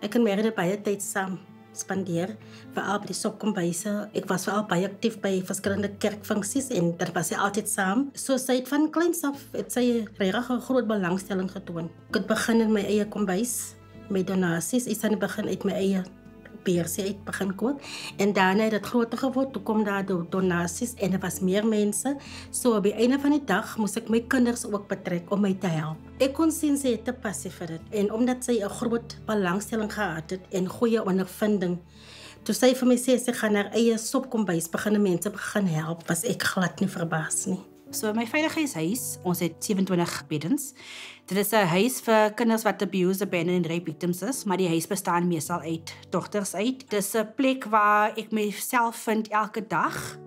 Ek en Mary het baie tyd saam spandeer, veral by die sopkombuise. Ek was veral baie aktief by verskillende kerkfunksies en daar was sy altyd saam. So sy het van kleins af het sy regtig 'n groot belangstelling getoon. Ek het begin in my eie kombuis met donasies. Ek het begin uit my eie beursie uit begin kook. En daarna het het groter geword, toe kom daar donasies en er was meer mense. So op die einde van die dag moes ek my kinders ook betrek om my te help. Ek kon sien sy het 'n passie vir dit. En omdat sy 'n groot belangstelling gehad het en goeie ondervinding, toe sy vir my sê sy gaan haar eie sopkombuis begin mense begin help, was ek glad nie verbaas nie. So my veiligheidshuis, ons het 27 beddens. Dit is 'n huis vir kinders wat abuse, abandoned en rape victims is, maar die huis bestaan meestal uit dogters uit. Dit is 'n plek waar ek myself vind elke dag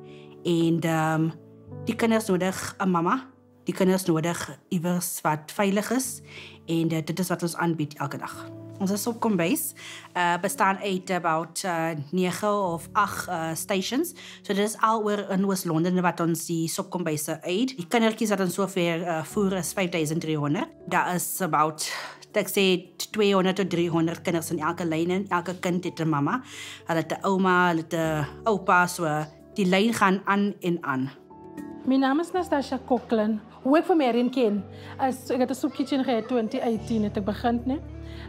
en die kinders nodig 'n mamma. Die kinders nodig iewers wat veilig is en dit is wat ons aanbied elke dag. Onze sopkombuis bestaan uit about 9 of 8 stations. So dit is al oor in Oos-London wat ons die sopkombuise eet. Die kindertjies wat ons sover voer is 5300. Daar is about, ek sê 200 tot 300 kinders in elke lyn en elke kind het 'n mamma. Hulle het 'n ouma, hulle het 'n oupa, so die lyn gaan aan en aan. Mijn naam is Nastasia Coughlin. Hoe ik van Marion ken, ik heb een soepkitchen gehad 2018, het ik begin, ne?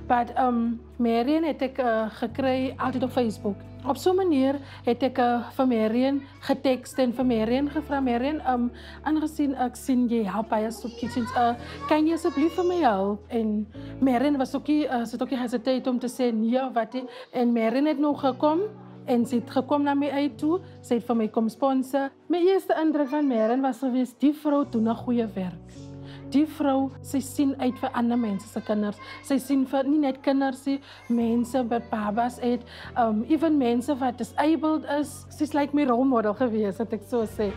Maar Marion heb ik gekregen altijd op Facebook. Op zo'n manier heb ik van Marion getekst en van Marion gevraagd, Marion, aangezien ik zie je helpt bij je soepkitchens, kan je alsjeblieft voor mij helpen? En Marion was ook hesitate om te zeggen, ja, wat. En Marion heeft nog gekomen. En ze het gekomen naar mij toe. Ze heeft van mij komen sponsoren. Mijn eerste indruk van Marion was geweest, die vrouw doet een goede werk. Die vrouw, ze zien uit voor andere mensen, kinders. Ze zien voor niet net kinders, mensen met baba's uit. Even mensen wat disabled is. Ze is like mijn rolmodel geweest, dat ik zo zeg.